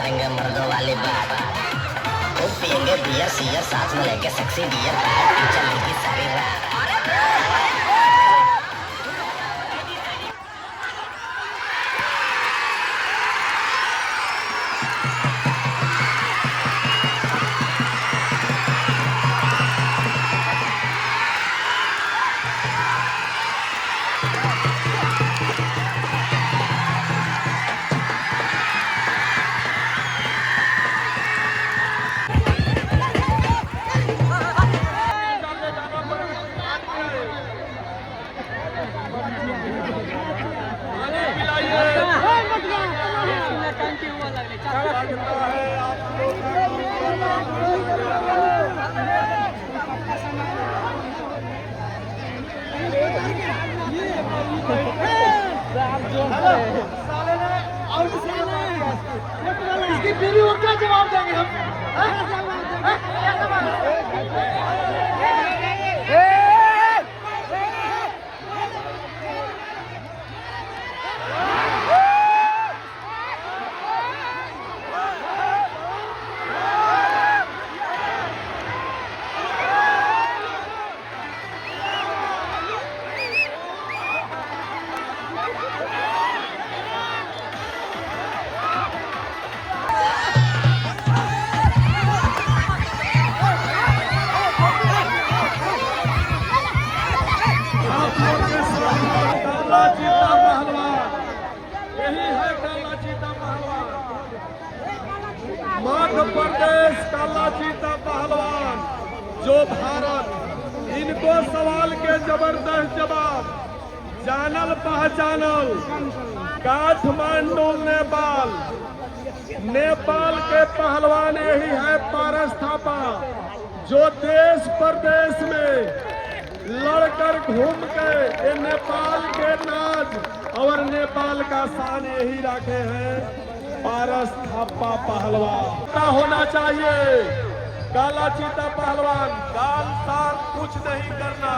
मारेंगे मर्दों वाली बात। खूब पियेंगे बियर सीयर साथ में लेके सेक्सी बियर पार्टी चलेगी सारी रात। इसकी पूरी उनका जवाब देंगे हम। मध्य प्रदेश काला चीता पहलवान जो भारत, इनको सवाल के जबरदस्त जवाब। जानल पहचानल काठमांडू नेपाल, नेपाल के पहलवान यही है पारस थापा, जो देश प्रदेश में लड़कर घूम के ये नेपाल के नाज और नेपाल का शान यही रखे हैं। पारस थापा पहलवान का होना चाहिए। काला चीता पहलवान गाल साल कुछ नहीं करना।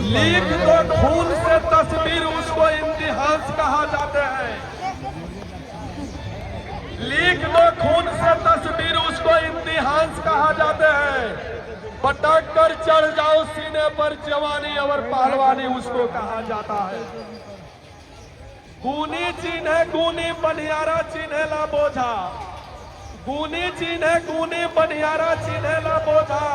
लीक दो खून से तस्वीर, उसको इम्तिहान कहा जाते हैं। लीक दो खून से तस्वीर, उसको इम्तिहान कहा जाते हैं। पटक कर चढ़ जाओ सीने पर जवानी और पहलवानी, उसको कहा जाता है। गूनी चिन्ह गूनी बनियारा चिन्हेला बोझा, गूनी चिन्ह गूनी बनियारा चिन्हेला बोझा।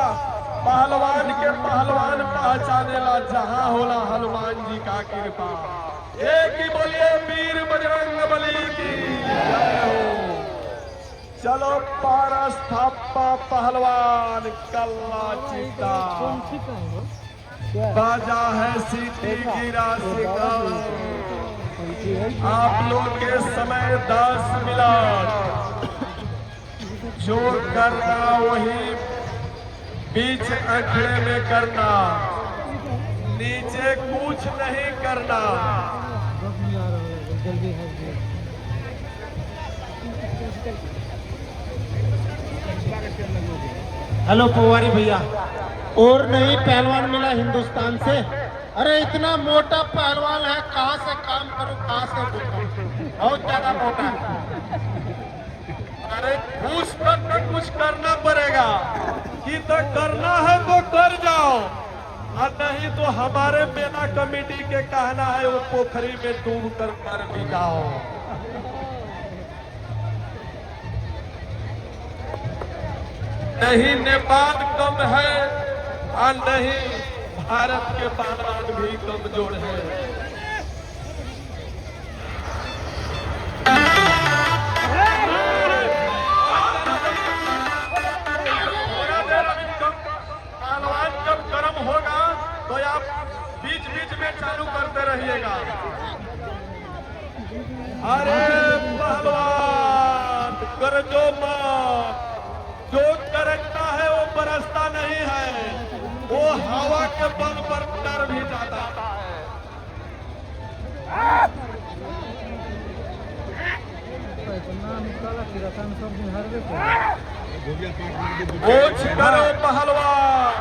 पहलवान के पहलवान पहचानेला जहां होला हनुमान जी का कृपा। एक ही बोलिए वीर बजरंग बली की जय हो। चलो पारस थापा पहलवान काला चीता, बाजा है सीटी गिरा सिंगार। आप लोग के समय 10 मिनट, जो करना वही बीच अखड़े में करना, नीचे कुछ नहीं करना। हेलो पवारी भैया, और नहीं पहलवान मिला हिंदुस्तान से। अरे इतना मोटा पहलवान है, कहाँ से काम करूं, कहाँ से उठूं, बहुत ज्यादा मोटा है। अरे कुछ करना पड़ेगा कि तो करना है तो कर जाओ, और नहीं तो हमारे मेला कमेटी के कहना है वो पोखरी में डूब कर मर भी जाओ। नहीं नेपाल कम है और नहीं भारत के पहलवान भी कमजोर है। पहलवान जब गर्म होगा तो आप बीच बीच में चालू करते रहिएगा। अरे पहलवान कर जो मत, जो करता है वो बरसता नहीं है, वो हवा के बल पर डर भी जाता है। कोच करो पहलवान,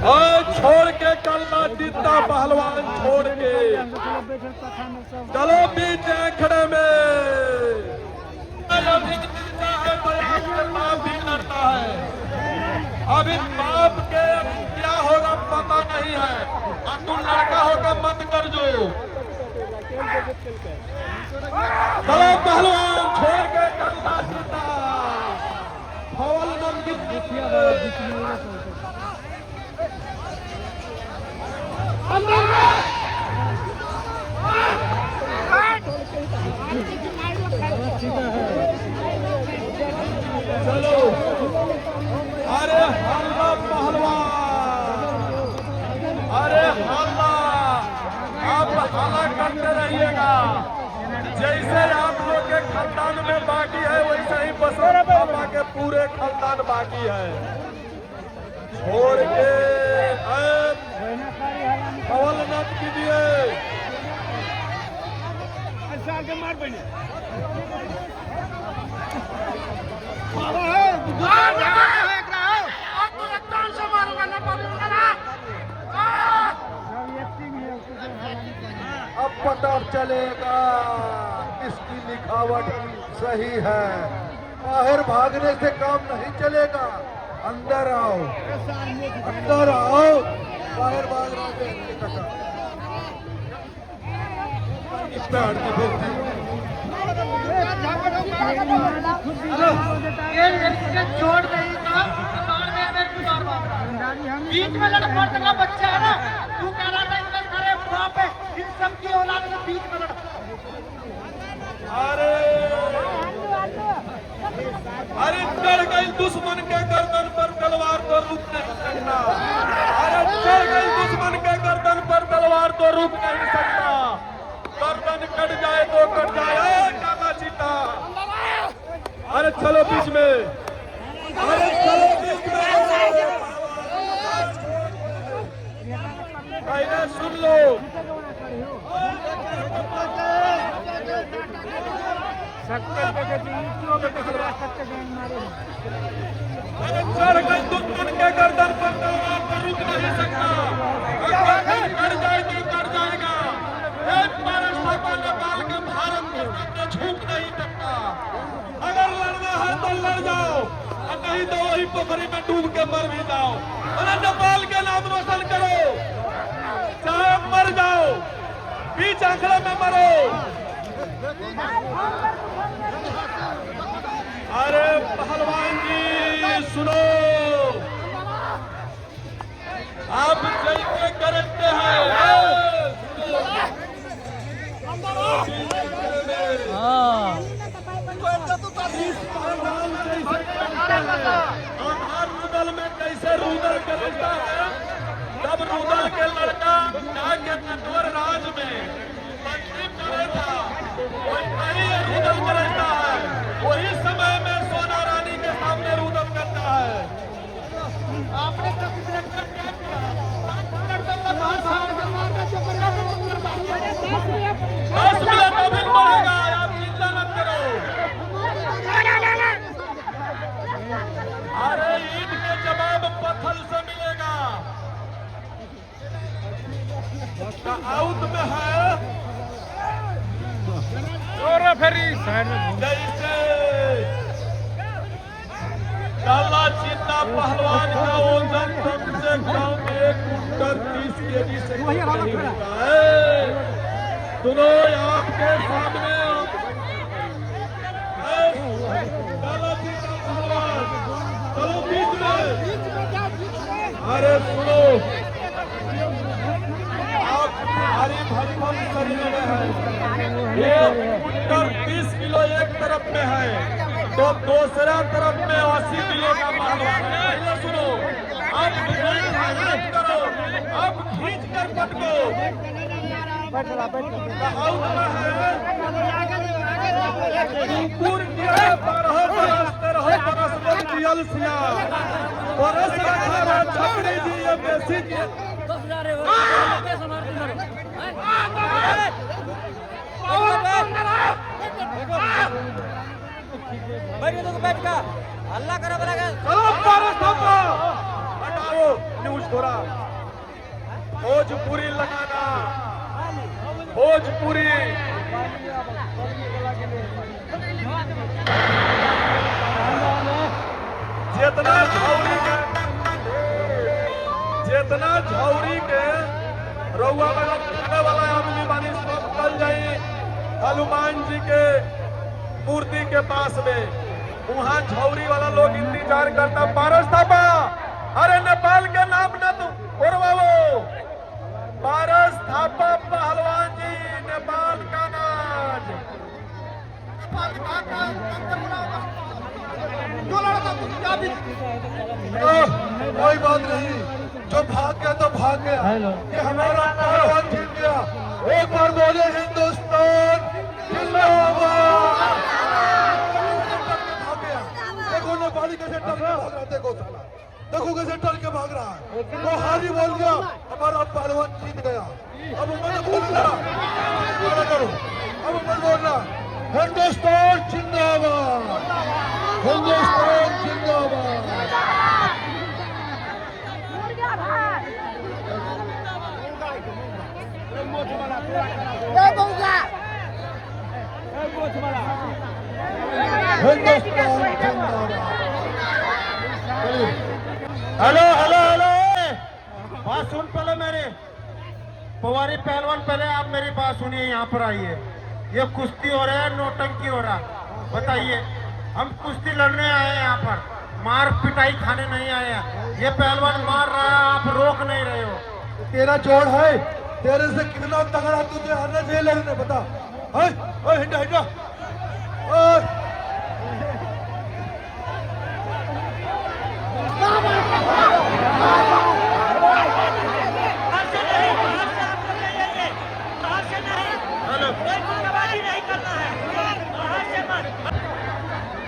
और छोड़ के कल्ला जीता पहलवान छोड़ के चलो बीच खड़े में अभी जीता है तो आपके बाप भी लड़ता है। अभी बाप के क्या होगा पता नहीं है। अब तू लड़का होगा मत कर जो चलो पहलवान छोड़ के कल्ला जीता फौल चलो अरे हल्ला पहलवान अरे हल्ला आप हल्ला करते रहिएगा। जैसे आप लोग के खानदान में बाकी है वैसे ही बसरा बाबा के पूरे खानदान बाकी है। छोड़ के हवल मत कीजिए। अब पता चलेगा किसकी लिखावट सही है। बाहर भागने से काम नहीं चलेगा। अंदर आओ अंदर आओ बाहर भाग रहा है। इस पे हट के बोलते छोड़ देगा बीच में लड़कोट का बच्चा है ना। तू कह रहा था इधर खड़े वहां पे इन सब की औलाद के बीच में लड़। अरे चढ़ गई दुश्मन के गर्दन पर तलवार तो रुक नहीं सकता। अरे चढ़ गई दुश्मन के गर्दन पर तलवार तो रुक नहीं सकता। गर्दन कट जाए तो कट जाए काला चीता। अरे चलो बीच में अरे चलो बीच में पहले सुन लो अरे चढ़ गई दुश्मन के गर्दन पर तलवार तो रुक नहीं सकता। कट जाए तो कट जाएगा। एक बार नेपाल के भारत के सामने झुक नहीं सकता। अगर लड़ना है तो लड़ जाओ और नहीं तो वही पोखरी में डूब के मर भी जाओ। अरे नेपाल के नाम रोशन करो चाहे मर जाओ बीच आंकड़े में मरो। अरे पहलवान जी सुनो आप जैसे करते हैं आधार रुदल में कैसे रुदल करता है। तब रुदल के लड़का जाके नटवर राज में मंत्री बने था वही रुदल करता है। वही समय में सोना रानी के सामने रुदल करता है। आपने अभी बढ़ेगा आप चिंता मत करो। अरे ईद के जवाब पत्थर से मिलेगा। आउट में है जैसे काला चीता पहलवान का वजन कम से कम 1 कुंटल 30 kg से नहीं होता है। सुनो आपके सामने काला चीता पहलवान चलो बीच में। अरे सुनो आप भारी भरकम शरीर में है। 1 कुंटल 30 किलो एक तरफ में है तो दूसरा तरफ में 80 किलो का पहलवान है। पहले सुनो आप करो आप खींच कर पटको। कुकुर के 12 बरस 13 बरस लोग जियल सिया बरस रखा है छपरी जी ये बेसी जी बैठ का अल्लाह करा बरागा चलो पारस थापा हटाओ न्यूज थोड़ा भोजपुरी लगाना भोजपुरी जितना झौरी के रउआ में रखने वाला आदमी बानी सब कल जाई हनुमान जी के मूर्ति के पास में वहाँ झौरी वाला लोग इंतजार करता पारस थापा अरे नेपाल के नाम न तू वो पारस थापा पहलवान जी नेपाल का नाज कोई बात नहीं जो भाग गया तो भाग गया ये हमारा पहलवान जीत गया एक बार बोले हिंदुस्तान जिंदाबाद भाग गया देखो नेपाली कैसे डर के भाग रहा देखो साला देखो कैसे डर के भाग रहा है वो हारी बोल गया हमारा पहलवान जीत गया अब मत बोलना करो अब मत बोलना हिंदुस्तान जिंदाबाद हिंदुस्तान जिंदाबाद हेलो हेलो हेलो बात सुन पहले मेरे पवारी पहलवान पहले आप मेरी बात सुनिए यहाँ पर आइए ये कुश्ती हो रहा है नौटंकी हो रहा बताइए हम कुश्ती लड़ने आए हैं यहाँ पर मार पिटाई खाने नहीं आए हैं ये पहलवान मार रहा है आप रोक नहीं रहे हो तेरा जोड़ है तेरे से कितना तगड़ा तुझे हरने नहीं लड़ने बता हिंडा हिंडा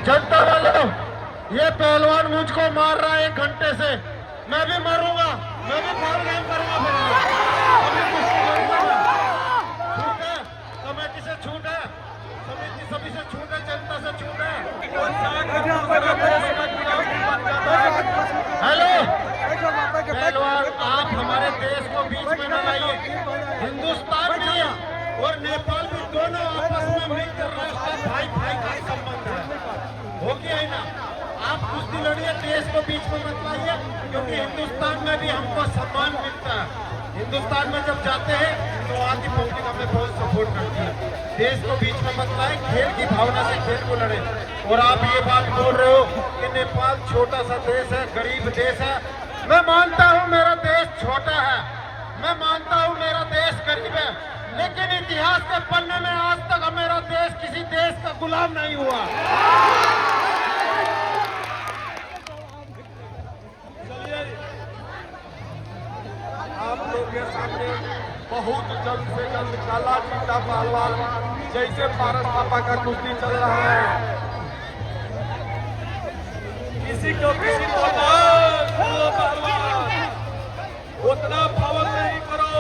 जनता वालों ये पहलवान मुझको मार रहा है 1 घंटे से मैं भी मारूंगा मैं भी फाउल गेम करूंगा छूट है कमेटी से छूट है समिति सभी से छूट है जनता से छूट है हेलो पहलवान आप हमारे देश को बीच में न लाइए हिंदुस्तान भी और नेपाल भी दोनों आपस में मिलकर राष्ट्र भाई भाई का संबंध है हो गया है ना आप कुश्ती लड़िए देश को बीच में मत लाइए क्योंकि हिंदुस्तान में भी हमको सम्मान मिलता है हिंदुस्तान में जब जाते हैं तो आदि पब्लिक हमें बहुत सपोर्ट करती है देश को बीच में मत लाए खेल की भावना से खेल को लड़े और आप ये बात बोल रहे हो कि नेपाल छोटा सा देश है गरीब देश है मैं मानता हूँ मेरा देश छोटा है मैं मानता हूँ मेरा देश गरीब है लेकिन इतिहास के पन्ने में आज तक मेरा देश किसी देश का गुलाम नहीं हुआ आप लोग के सामने बहुत जल्द से जल्द काला चीता पहलवान जैसे पारस थापा का कुश्ती चल रहा है किसी को उतना पावर नहीं करो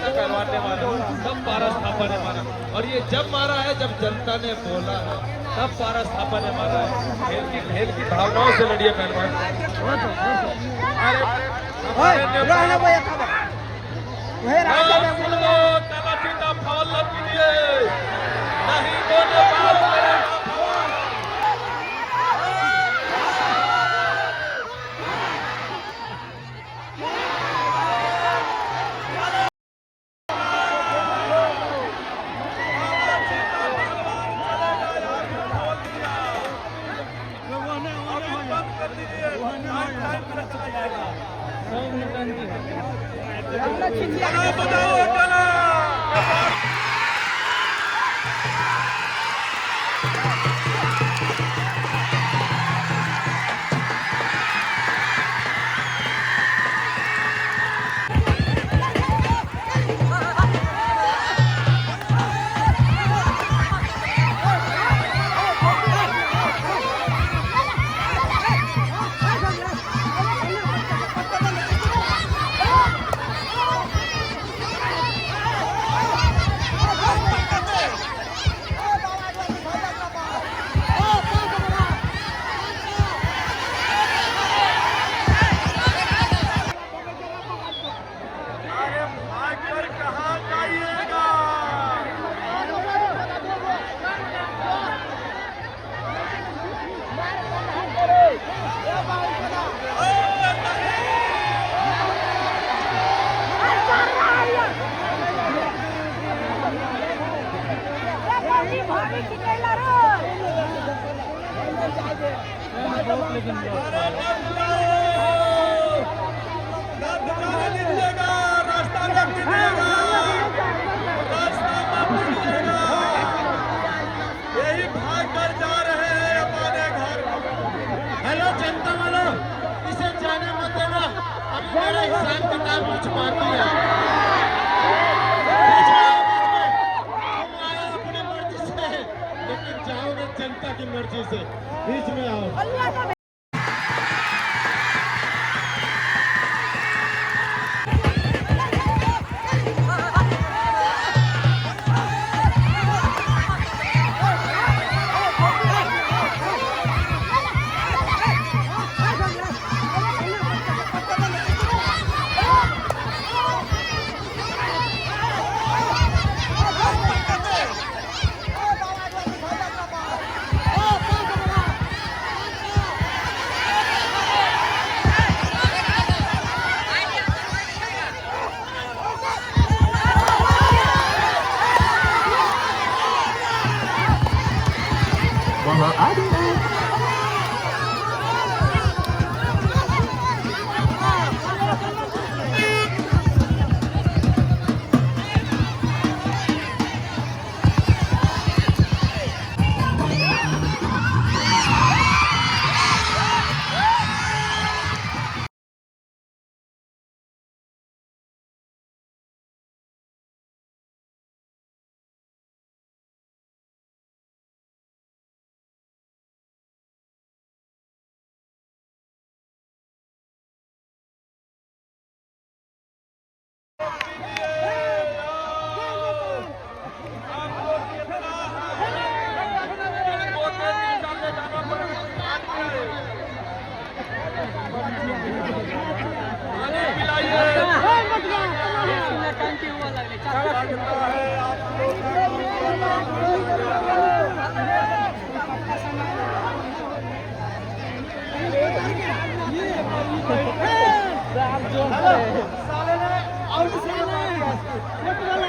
अपने पहलवान ने मारा, तब पारस थापा ने मारा। और ये जब मारा है जब जनता ने बोला है, तब पारस थापा ने मारा है। खेल की भावनाओं से लड़िए पहलवान। तलाशीदा फाउल न कीजिए, नहीं तो नेपाल करेगा फाउल। बताओ कला यही भाग कर जा रहे हैं अपने घर। हेलो जनता वालों, इसे जाने मत देना, अभी मेरा हिसाब किताब कुछ बाकी है। बीच में आओ, तुम आए अपनी मर्जी से, लेकिन जाओगे जनता की मर्जी से। बीच में आओ।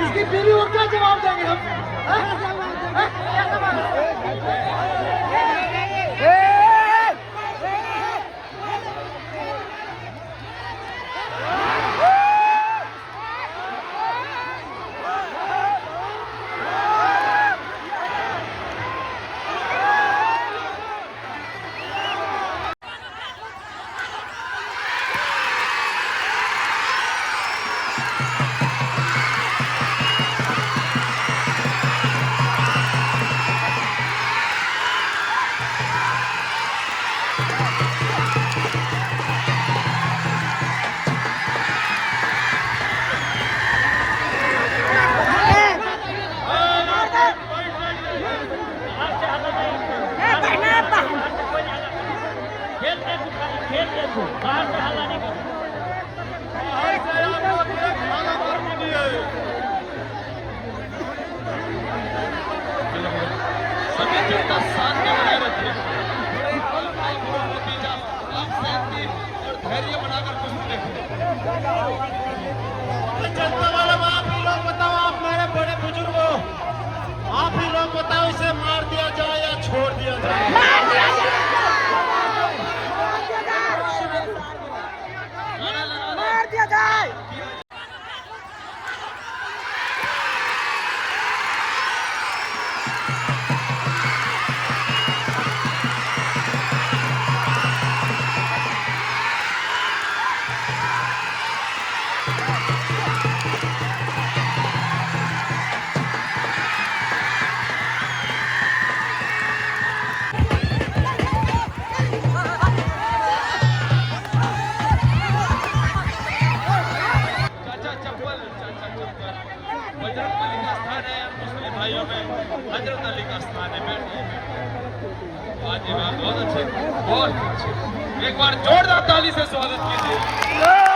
इसकी पूरी और क्या जवाब देंगे हम? एकजुटता साथ में बनाए रखिए। आप शांति और धैर्य बनाकर कुश्ती देखिए। जनता वाले आप ही लोग बताओ, आप मेरे बड़े बुजुर्ग हो, आप ही लोग बताओ इसे मार दिया जाए या छोड़ दिया जाए? मार दिया जाए। बजरंगबली का स्थान है, मुस्लिम भाइयों में हजरत अली का स्थान है। बहुत अच्छे, बहुत अच्छे। एक बार जोरदार ताली से स्वागत कीजिए।